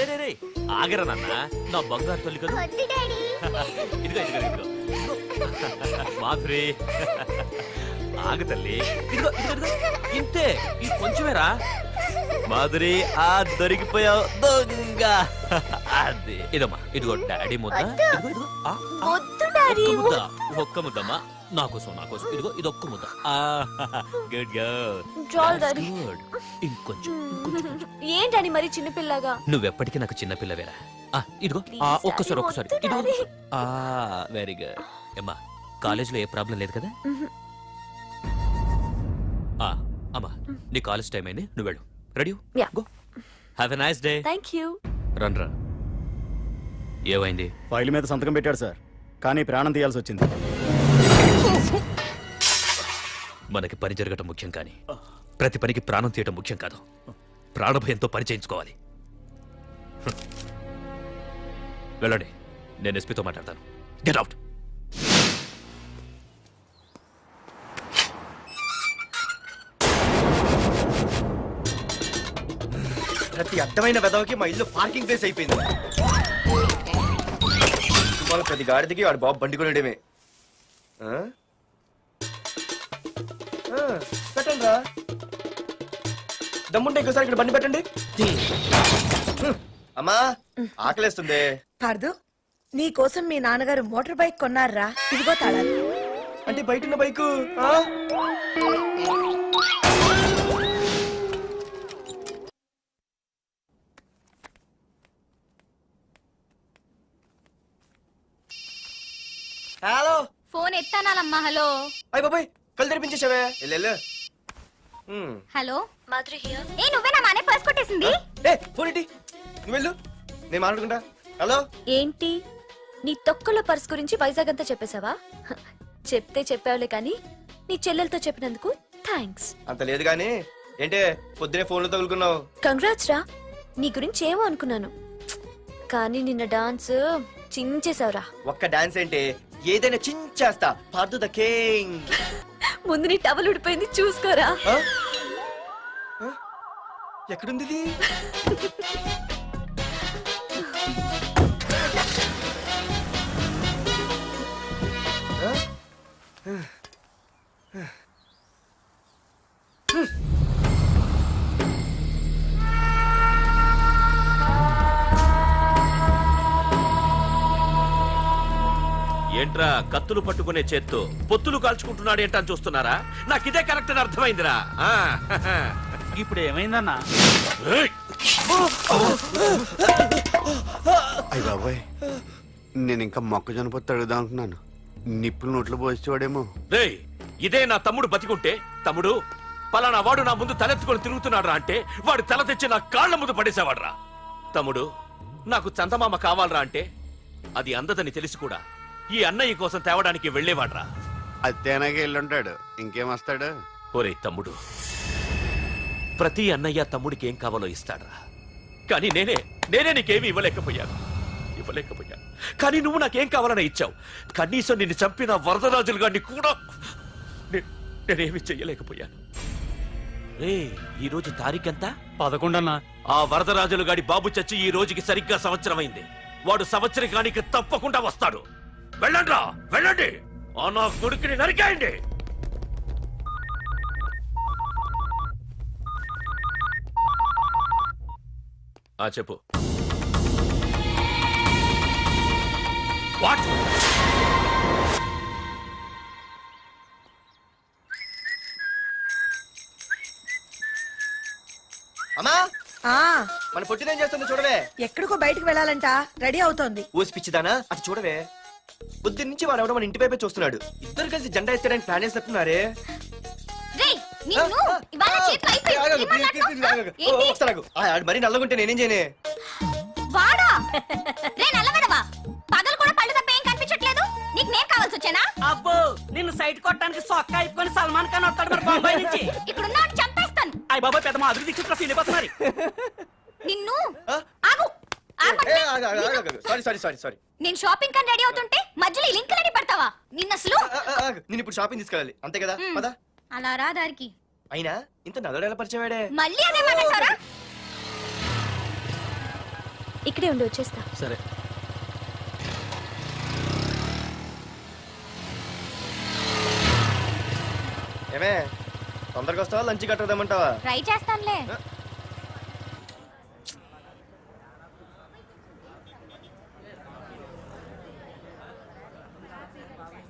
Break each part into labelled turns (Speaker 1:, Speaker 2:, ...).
Speaker 1: రే ఆగరా నాన్న, నా బంగారు తల్లి కదా. ఇదిగో ఇదిగో ఇదిగో మాధురి, ఆగు తల్లి. ఇదిగో ఇదిగో ఇదిగో, ఇంతే, ఇది కొంచెమేరా. మాధురి, ఆ దొరికిపోయావు దొంగ. అది ఇదమ్మా, ఇదిగో డాడీ ముద్ద. ఇదిగో ఇదిగో, ఒక్క ముద్ద, ఒక్క ముద్దమ్మా, నా కోసం నా కోసం. ఇదిగో ఇది ఒక్క ముద్ద. Good girl, good. ఇంకొంచెం.
Speaker 2: ఏంటని మరి చిన్నపిల్లగా?
Speaker 1: నువ్వెప్పటికీ నాకు చిన్నపిల్లవేరా. ఇదిగో ఒక్కసారి ఒక్కసారి. Very good. అమ్మా, కాలేజీలో ఏ ప్రాబ్లం లేదు కదా? అమ్మా, నీ కాలేజ్ టైం అయింది, నువ్వు వెళ్ళు. Ready? Go. Have a nice day.
Speaker 2: Thank you.
Speaker 1: రా. ఏమైంది?
Speaker 3: ఫైల్ మీద సంతకం పెట్టాడు సార్, కానీ ప్రాణం తీయాల్సి వచ్చింది.
Speaker 1: మనకి పని జరగటం ముఖ్యం, కానీ ప్రతి పనికి ప్రాణం తీయటం ముఖ్యం కాదు. ప్రాణభయంతో పని చేయించుకోవాలి. వెళ్ళండి, నేను ఎస్పీతో మాట్లాడతాను. Get out.
Speaker 4: ప్రతి అడ్డమైన వెదవకి మా ఇల్లు పార్కింగ్ ప్లేస్ అయిపోయింది. వాళ్ళ ప్రతి గాడిదకి వాడు బాబు బండి కొనడమే. పెట్టండి రా, దమ్ముంటే ఇంకోసారి ఇక్కడ బండి పెట్టండి. అమ్మా, ఆకలేస్తుంది.
Speaker 5: పార్దు, నీ కోసం మీ నాన్నగారు మోటార్ బైక్ కొన్నారా? ఇదిగో తాళాలు.
Speaker 4: అంటే బయట ఉన్న బైకు. హలో,
Speaker 6: ఫోన్ ఎత్తానాలమ్మా. హలో.
Speaker 4: అయ్య బాబాయ్, కళ్ళు తెరిపించేసావే. వెళ్ళు.
Speaker 6: Hello Madhuri here. ఏ నువ్వేనా మానే పర్స్ కొట్టేసింది?
Speaker 4: ఫోన్ ఏంటి? నువ్వు వెళ్ళు, నేను మాట్లాడుకుంటా. హలో.
Speaker 2: ఏంటి, నీ తొక్కల పర్స్ గురించి వైజాగ్ అంతా చెప్పేశావా? చెప్తే చెప్పావులే, కానీ నీ చెల్లెలతో చెప్పినందుకు థ్యాంక్స్.
Speaker 4: అంత లేదు గానీ ఏంటే పొద్దునే ఫోన్లో తగులుకున్నావు?
Speaker 2: కంగ్రాట్స్ రా, నీ గురించి ఏమో అనుకున్నాను, కానీ నిన్న డాన్స్ చించేశావురా.
Speaker 4: ఒక్క డాన్స్ ఏంటి, ఏదైనా చించేస్తా. Pardhu the king.
Speaker 2: ముందు నీ టవల్ ఉడిపోయింది, చూసుకోరా.
Speaker 4: ఎక్కడుంది ఇది?
Speaker 1: ఏంట్రా కత్తులు పట్టుకునే చేత్తో పొత్తులు కాల్చుకుంటున్నాడు ఏంటని చూస్తున్నారా? నాకు ఇదే కరెక్ట్ అని అర్థమైందిరా.
Speaker 3: ఇప్పుడు ఏమైందన్నా?
Speaker 7: అయ్య బాబాయ్, నేను ఇంకా మొక్కజొన్న పొత్తు అడుగుదాం అనుకున్నాను. నిప్పులు నోట్లో పోసేవాడేమో.
Speaker 1: రేయ్, ఇదే నా తమ్ముడు బతికుంటే, తమ్ముడు పలానా వాడు నా ముందు తలెత్తుకొని తిరుగుతున్నాడు రా అంటే వాడు తల తెచ్చి నా కాళ్ల ముందు పడేసేవాడ్రా. తమ్ముడు, నాకు చందమామ కావాలరా అంటే అది అందదని తెలిసి కూడా ఈ అన్నయ్య కోసం తేవడానికి వెళ్లేవాడ్రా.
Speaker 7: అత్తేనాగే వెళ్ళుంటాడు, ఇంకేం వస్తాడు?
Speaker 1: ఒరే తమ్ముడు, ప్రతి అన్నయ్య తమ్ముడికి ఏం కావాలో ఇస్తాడ్రా, కానీ నేనే నీకేమీ ఇవ్వలేకపోయాను. కానీ నువ్వు నాకేం కావాలని ఇచ్చావు. కనీసం నిన్ను చంపిన వరదరాజులు గారిని కూడా నేనేమి చెయ్యలేకపోయాను. రే, ఈ రోజు తారీఖెంత?
Speaker 3: 11 అన్నా.
Speaker 1: ఆ వరదరాజులు గాడి బాబు చచ్చి ఈ రోజుకి సరిగ్గా సంవత్సరమైంది. వాడు సంవత్సరానికి తప్పకుండా వస్తాడు. వెళ్ళండ్రా, వెళ్ళండి, ఆ నా కొడుకుని నరికేయండి. చెప్పు. వాట్?
Speaker 4: అమ్మా,
Speaker 5: ఆ
Speaker 4: మన పొట్టినేం చేస్తుంది చూడవే.
Speaker 5: ఎక్కడికో బయటకు వెళ్ళాలంట, రెడీ అవుతోంది.
Speaker 4: ఊసి పిచ్చిదానా, అది చూడవే. పొద్దున్న నుంచి వాడు ఎవడో మన ఇంటి వైపే చూస్తున్నాడు. ఇద్దరు కలిసి జెండా ఎత్తడానికి ప్లాన్ వేసినట్టున్నారే.
Speaker 6: రేయ్, నిన్ను ఇవాళ చేతులు అయిపోయి
Speaker 4: మరి నల్లగుంటే నేనేం చేయనే?
Speaker 6: వాడా? రే నల్లగడవా, పగలు కూడా పళ్ళు తప్ప ఏం కనిపించట్లేదు. నీకు నేను కావాల్సి వచ్చానా?
Speaker 8: అబ్బో, నిన్ను సైట్ కొట్టడానికి సొక్క అయిపోయి సల్మాన్ ఖాన్ వస్తాడు మరి బొంబాయి నుంచి.
Speaker 6: ఇక్కడున్న చంపేస్తాను.
Speaker 8: అయ్య బాబా, పెద్ద మా అభివృద్ధి చిత్ర ఫీల్ అయిపోతున్నారు.
Speaker 6: నిన్ను ఆగు.
Speaker 4: సారీ.
Speaker 6: నేను షాపింగ్ కని రెడీ అవుతుంటే మధ్యలో ఈ లింకులని పడతావా? నిన్న అసలు
Speaker 4: నేను ఇప్పుడు షాపింగ్ తీసుకెళ్ళాలి, అంతే కదా? పద.
Speaker 6: అలా రా దారికి.
Speaker 4: అయినా ఇంత నల్లడు ఎలా పరిచయం వాడే?
Speaker 6: మళ్ళీ అదే మాట్లాడతారా?
Speaker 2: ఇక్కడే ఉండి వచ్చేస్తా.
Speaker 3: సరే.
Speaker 4: ఏమే తొందరగా వస్తావా లంచ్ కట్టదామంటావా?
Speaker 6: ట్రై చేస్తానులే.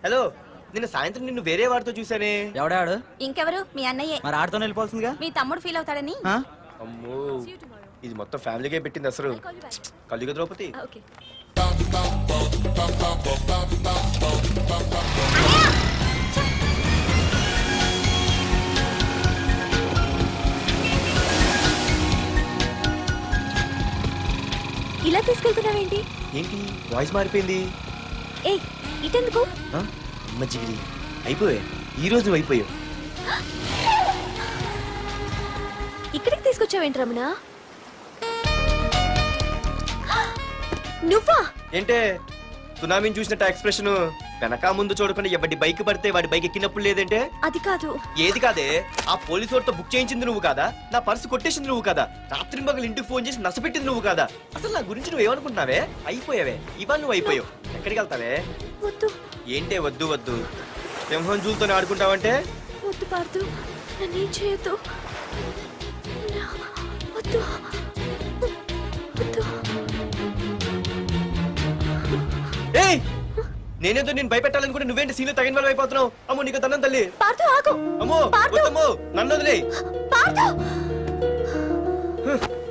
Speaker 4: హలో, నిన్న సాయంత్రం నిన్ను వేరే వాడితో చూసానే.
Speaker 3: ఎవడాడు?
Speaker 6: ఇంకెవరు? మీ అన్నయ్యే.
Speaker 3: మరి ఆడుతో వెళ్ళిపోవాల్సిందిగా.
Speaker 6: మీ తమ్ముడు ఫీల్ అవుతాడని.
Speaker 4: అమ్మో, ఇది మొత్తం ఫ్యామిలీకే పెట్టింది అసలు. కలియుగ ద్రౌపది.
Speaker 2: ఓకే. ఇలా తీసుకెళ్తున్నావేంటి?
Speaker 4: ఏంటి వాయిస్ మారిపోయింది?
Speaker 2: ఏయ్, ఇటెందుకు?
Speaker 4: ఆ? అమ్మ జిగిరి అయిపోయా, ఈ రోజు అయిపోయావు.
Speaker 2: ఇక్కడికి తీసుకొచ్చావేంటి రమణ? నువ్వా?
Speaker 4: ఏంటే సునామీని చూసినట్టు ఎక్స్ప్రెషన్? వెనక ముందు చూడకుండా ఎవడి బైక్ పడితే వాడి బైక్ ఎక్కినప్పుడు లేదంటే?
Speaker 2: అది కాదు.
Speaker 4: ఏది కాదే? ఆ పోలీసు వాడితో బుక్ చేయించింది నువ్వు కాదా? నా పర్సు కొట్టేసింది నువ్వు కాదా? రాత్రి మగలు ఇంటికి ఫోన్ చేసి నసపెట్టింది నువ్వు కాదా? అసలు నా గురించి నువ్వు ఏమనుకుంటున్నావే? అయిపోయావే, ఇవాళ నువ్వు అయిపోయావు. ఎక్కడికి వెళ్తావే?
Speaker 2: వద్దు
Speaker 4: ఏంటే వద్దు వద్దు? సింహం జూలతోనే ఆడుకుంటావంటే?
Speaker 2: వద్దు పార్దు, నన్నేం చేయొద్దు. వద్దు వద్దు.
Speaker 4: ఏయ్, నేనేదో నేను భయపెట్టాలనుకుంటే నువ్వేంటి సీన్లో తగిన వాళ్ళు అయిపోతున్నావు? అమ్మో నీకు దండం తల్లి.
Speaker 2: పార్దు ఆగు.
Speaker 4: అమ్మో
Speaker 2: పార్దు.
Speaker 4: వద్దమ్మో, నన్ను వదిలే.
Speaker 2: పార్దు,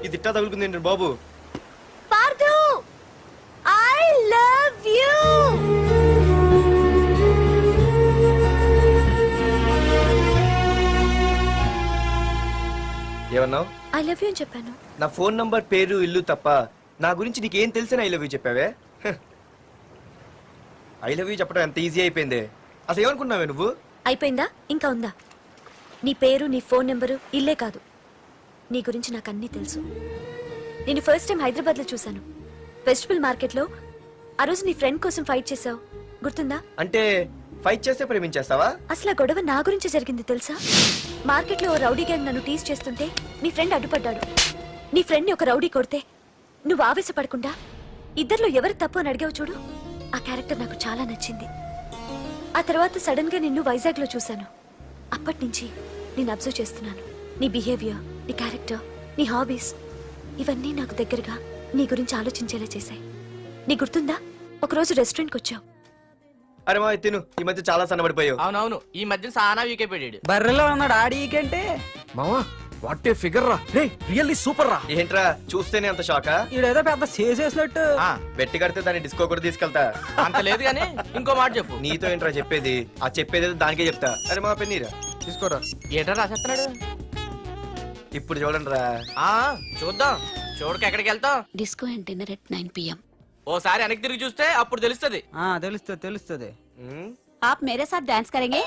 Speaker 4: ఇది ఇట్టా తగులుకుంది బాబు.
Speaker 2: Pardhu, I love you.
Speaker 4: ఏమన్నావు?
Speaker 2: ఐ లవ్ యూ అని చెప్పాను.
Speaker 4: నా ఫోన్ నంబర్, పేరు, ఇల్లు తప్ప నా గురించి నీకేం తెలిసిన ఐ లవ్ యూ చెప్పావే? ఐ లవ్ యూ చెప్పడం ఎంత ఈజీ అయిపోయింది. అసలు ఏమనుకున్నావే నువ్వు?
Speaker 2: అయిపోయిందా? ఇంకా ఉందా? నీ పేరు, నీ ఫోన్ నెంబరు, ఇల్లే కాదు, నీ గురించి నాకు అన్నీ తెలుసు. నేను ఫస్ట్ టైం హైదరాబాద్ లో చూశాను, వెజిటబుల్ మార్కెట్ లో. ఆ రోజు నీ ఫ్రెండ్ కోసం ఫైట్ చేసావు, గుర్తుందా?
Speaker 4: అంటే ఫైట్ చేస్తే ప్రేమించేస్తావా?
Speaker 2: అసలు ఆ గొడవ నా గురించి జరిగింది తెలుసా? మార్కెట్ లో ఓ రౌడీ గ్యాంగ్ నన్ను టీజ్ చేస్తుంటే నీ ఫ్రెండ్ అడ్డుపడ్డాడు. నీ ఫ్రెండ్ ని ఒక రౌడీ కొడితే నువ్వు ఆవేశపడకుండా ఇద్దర్లో ఎవరు తప్పు అని అడిగావు చూడు, ఆ క్యారెక్టర్ నాకు చాలా నచ్చింది. ఆ తర్వాత సడన్ గా నిన్ను వైజాగ్ లో చూశాను. అప్పటి నుంచి నేను అబ్జర్వ్ చేస్తున్నాను. నీ బిహేవియర్, నీ క్యారెక్టర్, నీ హాబీస్, ఇవన్నీ నాకు దగ్గరగా నీ గురించి ఆలోచించేలా చేశాయి. నీ గుర్తుందా, ఒకరోజు రెస్టారెంట్కి వచ్చావు.
Speaker 4: అరే మా తిను, ఈ మధ్య చాలా సన్నబడిపోయావు.
Speaker 9: అవునవును, ఈ మధ్య సానా వీకే పెట్టాడు.
Speaker 8: బర్రెలో ఉన్నాడు ఆడికంటే.
Speaker 3: మావా, వాట్ ఏ ఫిగర్ రా. రే, రియల్లీ సూపర్ రా.
Speaker 4: ఏంట్రా చూస్తేనే అంత షాకా?
Speaker 8: ఈడేదో పెద్ద చేసేసినట్టు.
Speaker 4: బెట్టి కడితే దాన్ని డిస్కో కూడా తీసుకెళ్తా.
Speaker 9: అంత లేదు కానీ ఇంకో మాట చెప్పు.
Speaker 4: నీతో ఏంట్రా చెప్పేది? ఆ చెప్పేది దానికే చెప్తా. అరే మా పెన్నీరా తీసుకోరా.
Speaker 9: ఏటా రాసేస్తున్నాడు?
Speaker 4: ఇప్పుడు చూడండి రా.
Speaker 9: ఆ చూద్దాం, చూడక ఎక్కడికి వెళ్తాం?
Speaker 2: Disco and dinner at 9 PM.
Speaker 9: ఓసారి వెనక్కి తిరిగి చూస్తే అప్పుడు తెలుస్తది.
Speaker 8: తెలుస్తుంది తెలుస్తుంది.
Speaker 6: आप मेरे साथ डांस करेंगे?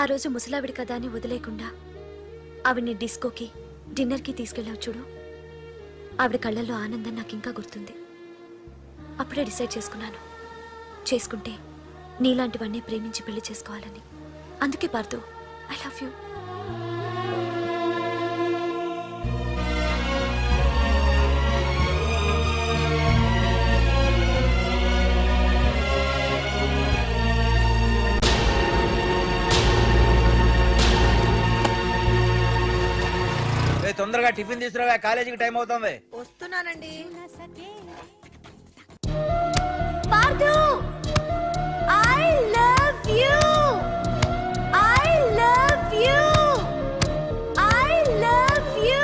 Speaker 2: ఆ రోజు ముసలావిడి కదా అని వదిలేకుండా ఆవిడ్ని డిస్కోకి, డిన్నర్కి తీసుకెళ్ళావు చూడు, ఆవిడ కళ్ళల్లో ఆనందం నాకు ఇంకా గుర్తుంది. అప్పుడే డిసైడ్ చేసుకుంటే నీలాంటివన్నీ ప్రేమించి పెళ్లి చేసుకోవాలని. అందుకే పార్థు, ఐ లవ్ యూ.
Speaker 8: తొందరగా టిఫిన్ తీసుకురావా, కాలేజీకి టైం అవుతుంది.
Speaker 5: వస్తున్నానండి.
Speaker 2: Partha, I love you. I love you. I love you.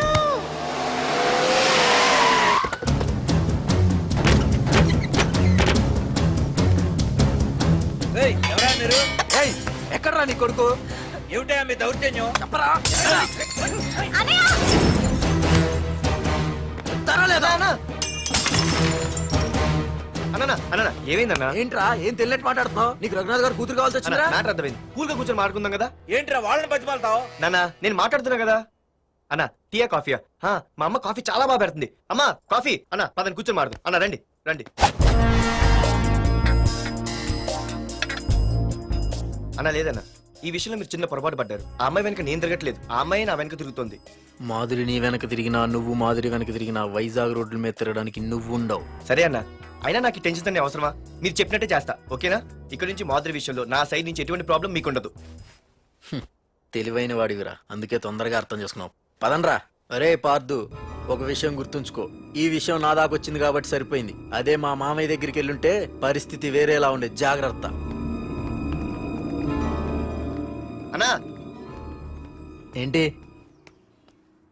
Speaker 8: ఎవరా మీరు? ఎక్కడరా నీ కొడుకు? ఏమిటా మీ దౌర్జన్యం? చెప్పరా.
Speaker 4: అన్న అన్న ఏమైందన్నా
Speaker 3: ఏంట్రా ఏం తెలియట్ మాట్లాడుతున్నావు? నీకు రఘునాథ్ గారు కూతురు కావాల్సి వచ్చిందా?
Speaker 4: మ్యాటర్ అర్థమైంది. కూల్ గా కూర్చొని మాట్లాడుకుందాం కదా.
Speaker 3: ఏంట్రా వాళ్ళని బతిమాలతావు?
Speaker 4: నాన్న నేను మాట్లాడుతున్నా కదా. అన్న టీయా కాఫీయా? మా అమ్మ కాఫీ చాలా బాగా పెడుతుంది. అమ్మా కాఫీ. అన్న పదని కూర్చొని మాడదు. అన్న రండి రండి. అన్న లేదన్న, ఈ విషయంలో మీరు చిన్న పొరపాటు పడ్డారు. ఆ అమ్మాయి వెనక నేను తిరగట్లేదు, ఆ అమ్మాయి నా వెనక తిరుగుతుంది.
Speaker 3: మాధురి నీ వెనక తిరిగినా నువ్వు మాధురి వెనక తిరిగినా వైజాగ్ రోడ్ల మీద తిరగడానికి నువ్వు ఉండవు.
Speaker 4: సరే అన్న, అయినా నాకు ఈ టెన్షన్ అనే అవసరమా? మీరు చెప్పినట్టే చేస్తా, ఓకేనా? ఇక్కడ నుంచి మాధురి విషయంలో నా సైడ్ నుంచి ఎటువంటి ప్రాబ్లం మీకు ఉండదు.
Speaker 3: తెలివైన వాడివిరా, అందుకే తొందరగా అర్థం చేసుకున్నావు. పదండ్రా. అరే పార్దు, ఒక విషయం గుర్తుంచుకో. ఈ విషయం నా దాకొచ్చింది కాబట్టి సరిపోయింది. అదే మా మామయ్య దగ్గరికి వెళ్ళుంటే పరిస్థితి వేరేలా ఉండే. జాగ్రత్త.
Speaker 4: అన్నా
Speaker 3: ఏంటి?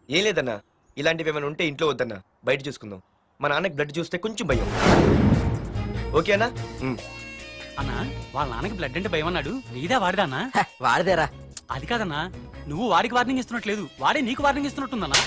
Speaker 4: ఏం లేదన్నా, ఇలాంటివి ఏమైనా ఉంటే ఇంట్లో వద్దన్నా, బయట చూసుకుందాం. మా నాన్నకి బ్లడ్ చూస్తే కొంచెం భయం. ఓకే అన్నా?
Speaker 8: అన్నా వాళ్ళ నాన్నకి బ్లడ్ అంటే భయం అన్నాడు. నీదా వాడిదా అన్నా?
Speaker 3: వాడిదేరా.
Speaker 8: అది కాదన్నా, నువ్వు వాడికి వార్నింగ్ ఇస్తున్నట్లేదు, వాడే నీకు వార్నింగ్ ఇస్తున్నట్టుందన్నా.